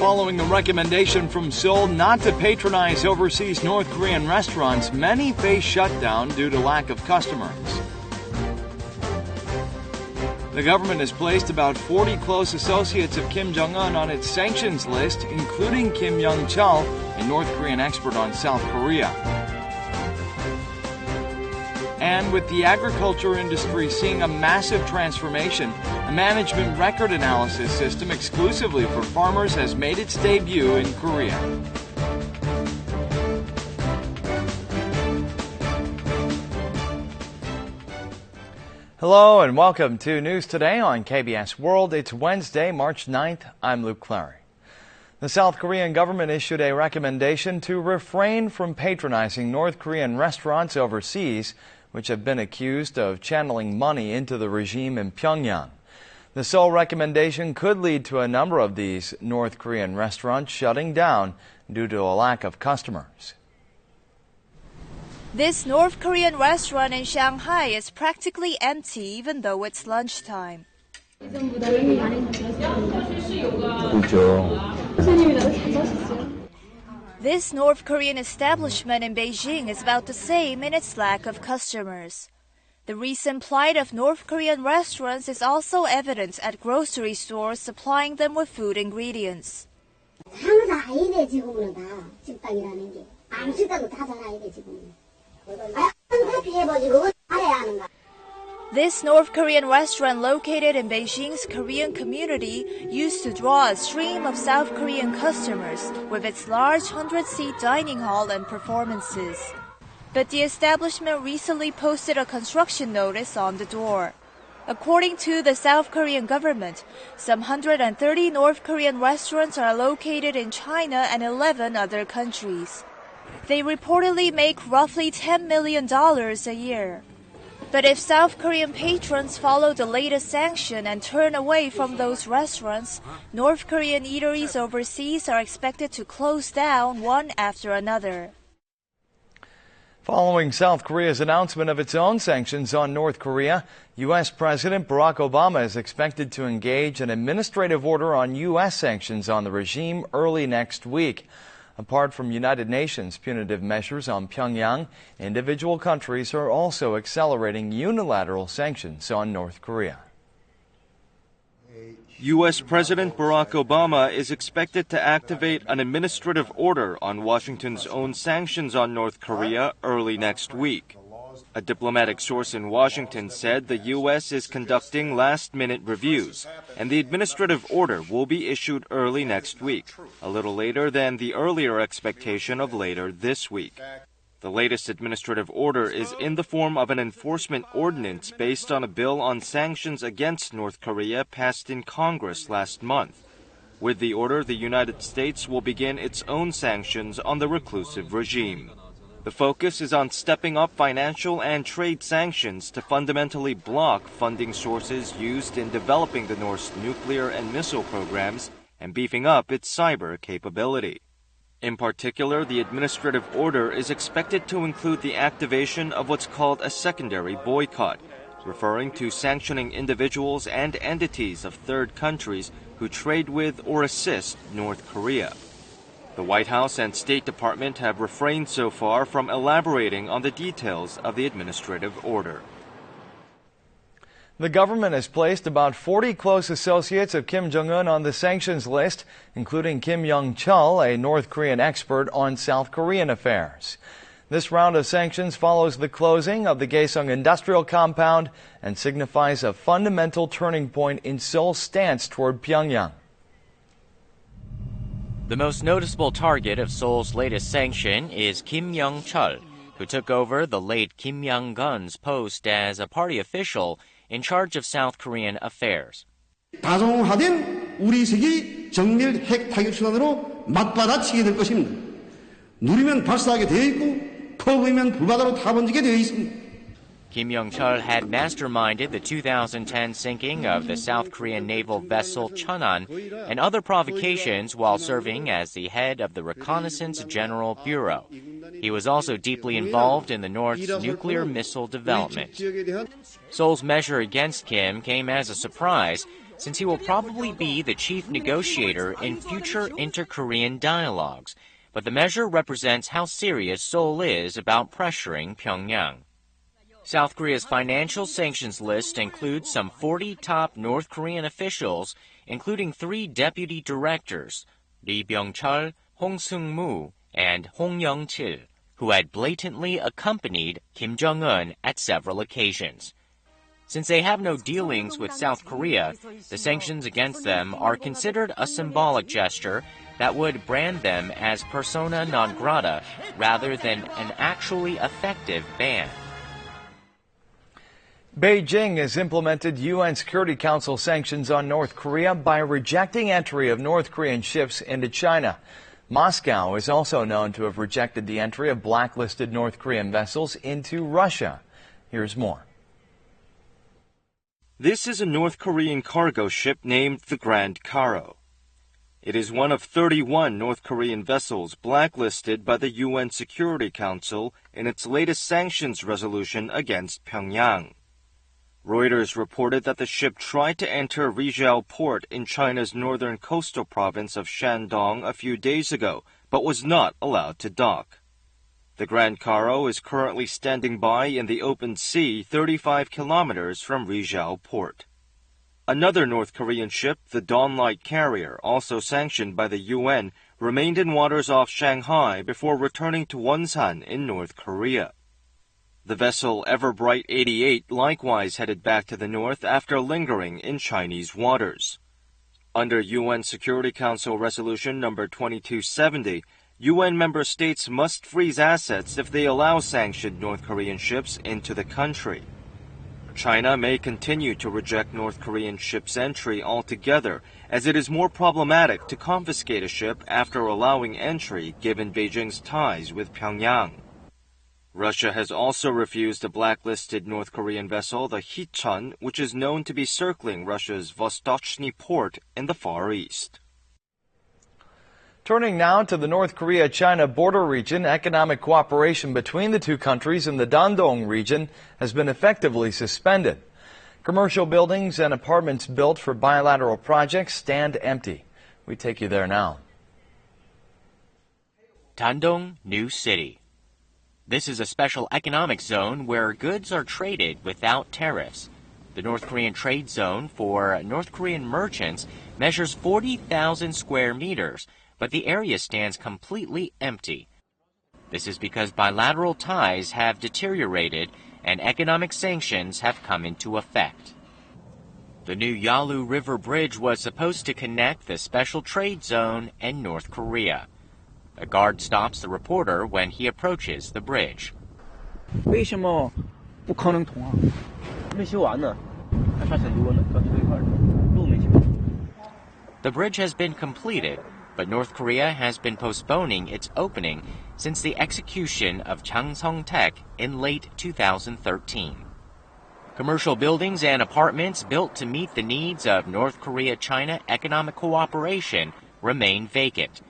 Following the recommendation from Seoul not to patronize overseas North Korean restaurants, many face shutdown due to lack of customers. The government has placed about 40 close associates of Kim Jong-un on its sanctions list, including Kim Young-chul, a North Korean expert on South Korea. And with the agriculture industry seeing a massive transformation, a management record analysis system exclusively for farmers has made its debut in Korea. Hello and welcome to News Today on KBS World. It's Wednesday, March 9th. I'm Luke Clary. The South Korean government issued a recommendation to refrain from patronizing North Korean restaurants overseas, which have been accused of channeling money into the regime in Pyongyang. The Seoul recommendation could lead to a number of these North Korean restaurants shutting down due to a lack of customers. This North Korean restaurant in Shanghai is practically empty even though it's lunchtime. This North Korean establishment in Beijing is about the same in its lack of customers. The recent plight of North Korean restaurants is also evident at grocery stores supplying them with food ingredients. This North Korean restaurant located in Beijing's Korean community used to draw a stream of South Korean customers with its large 100-seat dining hall and performances. But the establishment recently posted a construction notice on the door. According to the South Korean government, some 130 North Korean restaurants are located in China and 11 other countries. They reportedly make roughly $10 million a year. But if South Korean patrons follow the latest sanction and turn away from those restaurants, North Korean eateries overseas are expected to close down one after another. Following South Korea's announcement of its own sanctions on North Korea, U.S. President Barack Obama is expected to engage an administrative order on U.S. sanctions on the regime early next week. Apart from United Nations punitive measures on Pyongyang, individual countries are also accelerating unilateral sanctions on North Korea. U.S. President Barack Obama is expected to activate an administrative order on Washington's own sanctions on North Korea early next week. A diplomatic source in Washington said the U.S. is conducting last-minute reviews, and the administrative order will be issued early next week, a little later than the earlier expectation of later this week. The latest administrative order is in the form of an enforcement ordinance based on a bill on sanctions against North Korea passed in Congress last month. With the order, the United States will begin its own sanctions on the reclusive regime. The focus is on stepping up financial and trade sanctions to fundamentally block funding sources used in developing the North's nuclear and missile programs and beefing up its cyber capability. In particular, the administrative order is expected to include the activation of what's called a secondary boycott, referring to sanctioning individuals and entities of third countries who trade with or assist North Korea. The White House and State Department have refrained so far from elaborating on the details of the administrative order. The government has placed about 40 close associates of Kim Jong-un on the sanctions list, including Kim Young-chul, a North Korean expert on South Korean affairs. This round of sanctions follows the closing of the Kaesong industrial compound and signifies a fundamental turning point in Seoul's stance toward Pyongyang. The most noticeable target of Seoul's latest sanction is Kim Young-chul, who took over the late Kim Young-gun's post as a party official in charge of South Korean affairs. 다종화된 우리 세계 정밀 핵 타격 수단으로 맞받아치게 될 것입니다. 누리면 발사하게 되어 있고 퍼부으면 불바다로 타번지게 되어 있습니다. Kim Young-chul had masterminded the 2010 sinking of the South Korean naval vessel Cheonan and other provocations while serving as the head of the Reconnaissance General Bureau. He was also deeply involved in the North's nuclear missile development. Seoul's measure against Kim came as a surprise, since he will probably be the chief negotiator in future inter-Korean dialogues. But the measure represents how serious Seoul is about pressuring Pyongyang. South Korea's financial sanctions list includes some 40 top North Korean officials, including 3 deputy directors, Lee Byung-chul, Hong Seung-moo, and Hong Young-chil, who had blatantly accompanied Kim Jong-un at several occasions. Since they have no dealings with South Korea, the sanctions against them are considered a symbolic gesture that would brand them as persona non grata rather than an actually effective ban. Beijing has implemented UN Security Council sanctions on North Korea by rejecting entry of North Korean ships into China. Moscow is also known to have rejected the entry of blacklisted North Korean vessels into Russia. Here's more. This is a North Korean cargo ship named the Grand Karo. It is one of 31 North Korean vessels blacklisted by the UN Security Council in its latest sanctions resolution against Pyongyang. Reuters reported that the ship tried to enter Rizhao port in China's northern coastal province of Shandong a few days ago, but was not allowed to dock. The Grand Karo is currently standing by in the open sea 35 kilometers from Rizhao port. Another North Korean ship, the Dawnlight carrier, also sanctioned by the UN, remained in waters off Shanghai before returning to Wonsan in North Korea. The vessel Everbright 88 likewise headed back to the north after lingering in Chinese waters. Under UN Security Council Resolution number 2270, UN member states must freeze assets if they allow sanctioned North Korean ships into the country. China may continue to reject North Korean ships' entry altogether, as it is more problematic to confiscate a ship after allowing entry given Beijing's ties with Pyongyang. Russia has also refused a blacklisted North Korean vessel, the Hichun, which is known to be circling Russia's Vostochny port in the Far East. Turning now to the North Korea-China border region, economic cooperation between the two countries in the Dandong region has been effectively suspended. Commercial buildings and apartments built for bilateral projects stand empty. We take you there now. Dandong, New City. This is a special economic zone where goods are traded without tariffs. The North Korean trade zone for North Korean merchants measures 40,000 square meters, but the area stands completely empty. This is because bilateral ties have deteriorated and economic sanctions have come into effect. The new Yalu River Bridge was supposed to connect the special trade zone and North Korea. A guard stops the reporter when he approaches the bridge. The bridge has been completed, but North Korea has been postponing its opening since the execution of Chang Song-taek in late 2013. Commercial buildings and apartments built to meet the needs of North Korea-China economic cooperation remain vacant.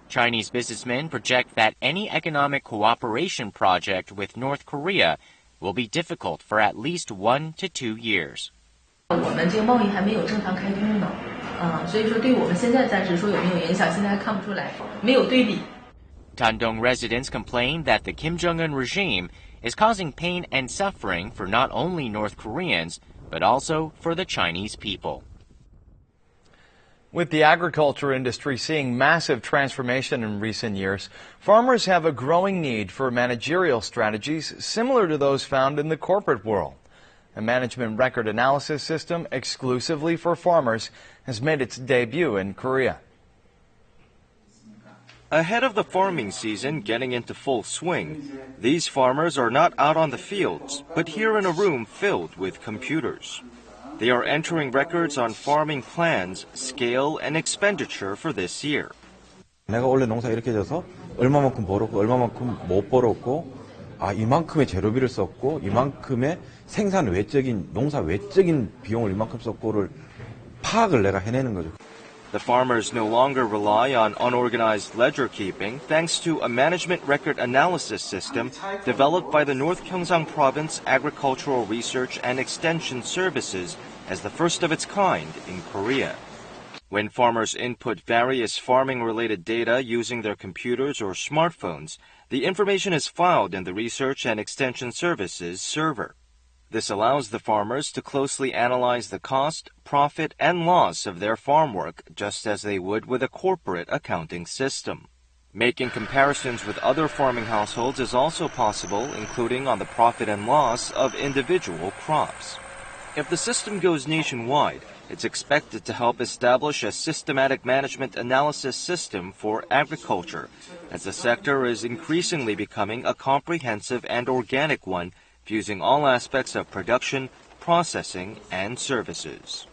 Chinese businessmen project that any economic cooperation project with North Korea will be difficult for at least 1 to 2 years. Dandong residents complain that the Kim Jong-un regime is causing pain and suffering for not only North Koreans, but also for the Chinese people. With the agriculture industry seeing massive transformation in recent years, farmers have a growing need for managerial strategies similar to those found in the corporate world. A management record analysis system exclusively for farmers has made its debut in Korea. Ahead of the farming season getting into full swing, these farmers are not out on the fields, but here in a room filled with computers. They are entering records on farming plans, scale, and expenditure for this year. 내가 원래 농사 이렇게 져서 얼마만큼 벌었고 얼마만큼 못 벌었고 이만큼의 재료비를 썼고 이만큼의 생산 외적인 농사 외적인 비용을 이만큼 썼고를 파악을 내가 해내는 거죠. The farmers no longer rely on unorganized ledger keeping thanks to a management record analysis system developed by the North Gyeongsang Province Agricultural Research and Extension Services as the first of its kind in Korea. When farmers input various farming-related data using their computers or smartphones, the information is filed in the Research and Extension Services server. This allows the farmers to closely analyze the cost, profit, and loss of their farm work just as they would with a corporate accounting system. Making comparisons with other farming households is also possible, including on the profit and loss of individual crops. If the system goes nationwide, it's expected to help establish a systematic management analysis system for agriculture, as the sector is increasingly becoming a comprehensive and organic one, fusing all aspects of production, processing, and services.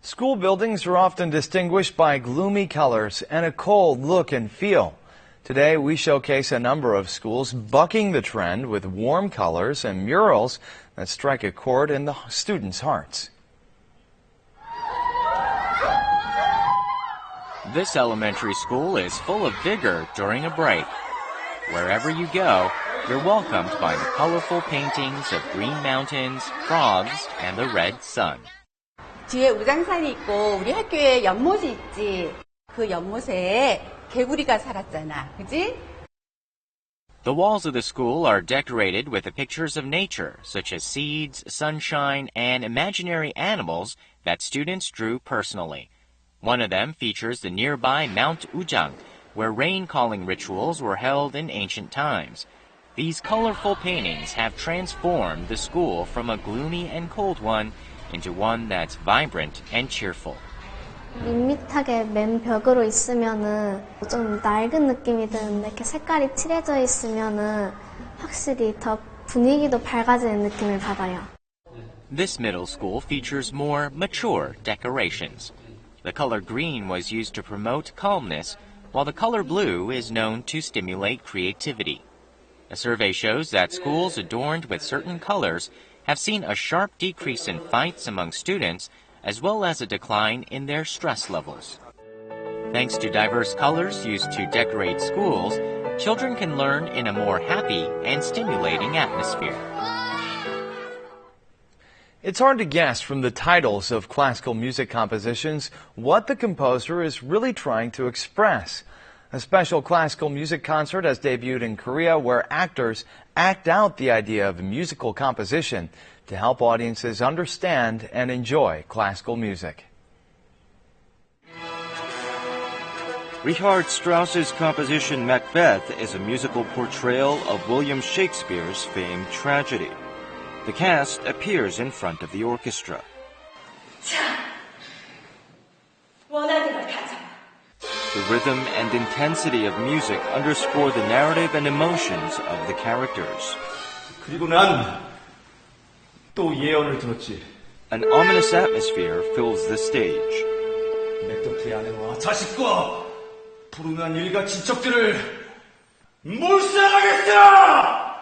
School buildings are often distinguished by gloomy colors and a cold look and feel. Today, we showcase a number of schools bucking the trend with warm colors and murals that strike a chord in the students' hearts. This elementary school is full of vigor during a break. Wherever you go, you're welcomed by the colorful paintings of green mountains, frogs, and the red sun. 뒤에 우장산이 있고 우리 학교에 연못이 있지. 그 연못에 개구리가 살았잖아. 그지? The walls of the school are decorated with the pictures of nature, such as seeds, sunshine, and imaginary animals that students drew personally. One of them features the nearby Mount Ujang, where rain-calling rituals were held in ancient times. These colorful paintings have transformed the school from a gloomy and cold one into one that's vibrant and cheerful. 밋밋하게 맨 벽으로 있으면은 좀 낡은 느낌이 드는데 이렇게 색깔이 칠해져 있으면은 확실히 더 분위기도 밝아지는 느낌을 받아요. This middle school features more mature decorations. The color green was used to promote calmness, while the color blue is known to stimulate creativity. A survey shows that schools adorned with certain colors have seen a sharp decrease in fights among students, as well as a decline in their stress levels. Thanks to diverse colors used to decorate schools, children can learn in a more happy and stimulating atmosphere. It's hard to guess from the titles of classical music compositions what the composer is really trying to express. A special classical music concert has debuted in Korea where actors act out the idea of a musical composition to help audiences understand and enjoy classical music. Richard Strauss's composition Macbeth is a musical portrayal of William Shakespeare's famed tragedy. The cast appears in front of the orchestra. The rhythm and intensity of music underscore the narrative and emotions of the characters. 그리고 난 또 예언을 들었지. An ominous atmosphere fills the stage. 맥더트의 아내와 자식과 불운한 일가 친척들을 몰살하겠다!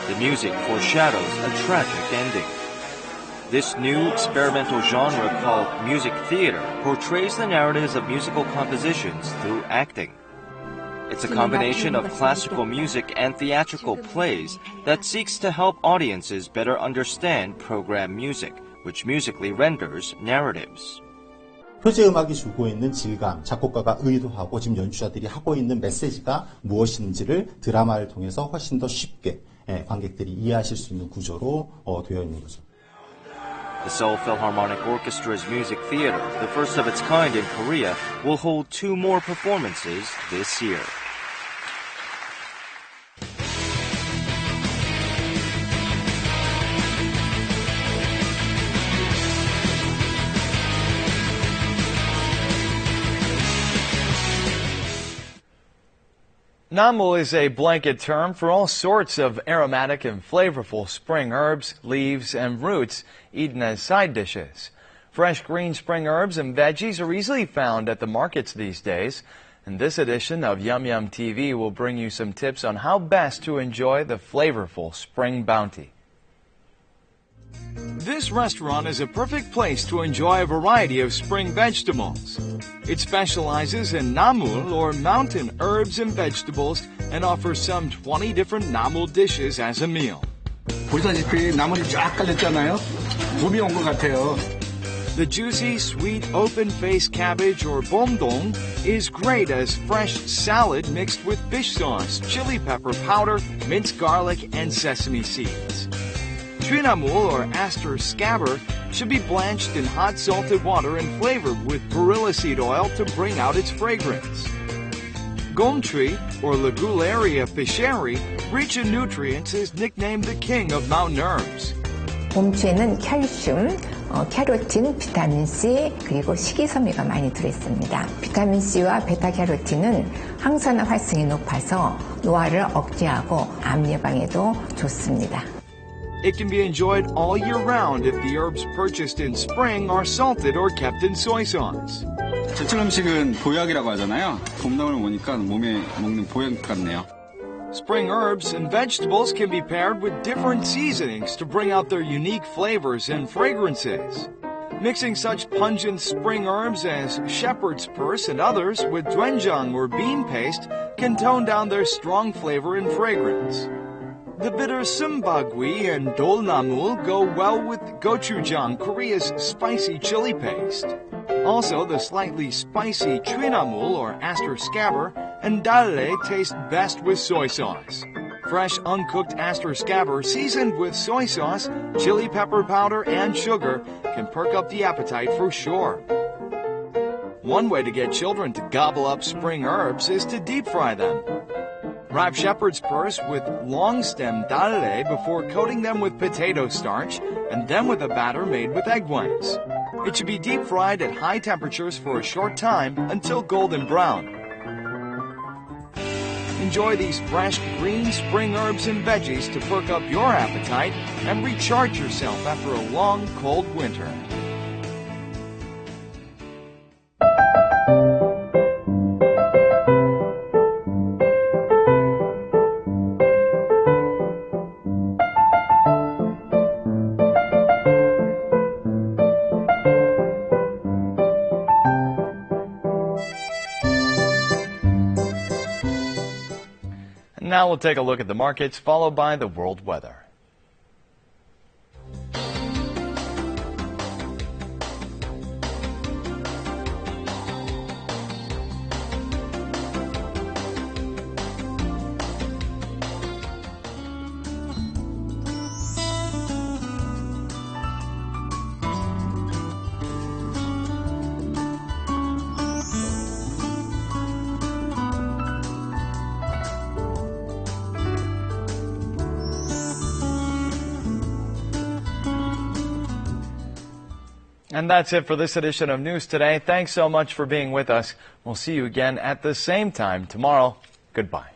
The music foreshadows a tragic ending. This new experimental genre called music theater portrays the narratives of musical compositions through acting. It's a combination of classical music and theatrical plays that seeks to help audiences better understand program music, which musically renders narratives. 표제 음악이 주고 있는 질감, 작곡가가 의도하고 지금 연주자들이 하고 있는 메시지가 무엇인지를 드라마를 통해서 훨씬 더 쉽게 관객들이 이해하실 수 있는 구조로 되어 있는 거죠. The Seoul Philharmonic Orchestra's music theater, the first of its kind in Korea, will hold 2 more performances this year. Namu is a blanket term for all sorts of aromatic and flavorful spring herbs, leaves, and roots eaten as side dishes. Fresh green spring herbs and veggies are easily found at the markets these days, and this edition of Yum Yum TV will bring you some tips on how best to enjoy the flavorful spring bounty. This restaurant is a perfect place to enjoy a variety of spring vegetables. It specializes in namul, or mountain herbs and vegetables, and offers some 20 different namul dishes as a meal. 보시다시피 나물이 쫙 깔렸잖아요. 봄이 온 것 같아요. The juicy, sweet, open-faced cabbage or bomdong is great as fresh salad mixed with fish sauce, chili pepper powder, minced garlic, and sesame seeds. Trinamul or aster scabber should be blanched in hot salted water and flavored with perilla seed oil to bring out its fragrance. Gomtree or Ligularia fischeri, rich in nutrients, is nicknamed the king of mountain herbs. 곰추에는 칼슘, 캐로틴, 비타민C, 그리고 식이섬유가 많이 들어있습니다. 비타민C와 베타캐로틴은 항산화 활성이 높아서 노화를 억제하고 암 예방에도 좋습니다. It can be enjoyed all year round if the herbs purchased in spring are salted or kept in soy sauce. 제철 음식은 보약이라고 하잖아요. 봄나물 보니까 몸에 먹는 보약 같네요. Spring herbs and vegetables can be paired with different seasonings to bring out their unique flavors and fragrances. Mixing such pungent spring herbs as shepherd's purse and others with doenjang or bean paste can tone down their strong flavor and fragrance. The bitter sumbagui and dolnamul go well with gochujang, Korea's spicy chili paste. Also, the slightly spicy trinamul or aster scabber and dalle taste best with soy sauce. Fresh, uncooked aster scabber seasoned with soy sauce, chili pepper powder, and sugar can perk up the appetite for sure. One way to get children to gobble up spring herbs is to deep fry them. Wrap shepherd's purse with long stem dalle before coating them with potato starch and then with a batter made with egg whites. It should be deep fried at high temperatures for a short time until golden brown. Enjoy these fresh green spring herbs and veggies to perk up your appetite and recharge yourself after a long, cold winter. Now we'll take a look at the markets, followed by the world weather. And that's it for this edition of News Today. Thanks so much for being with us. We'll see you again at the same time tomorrow. Goodbye.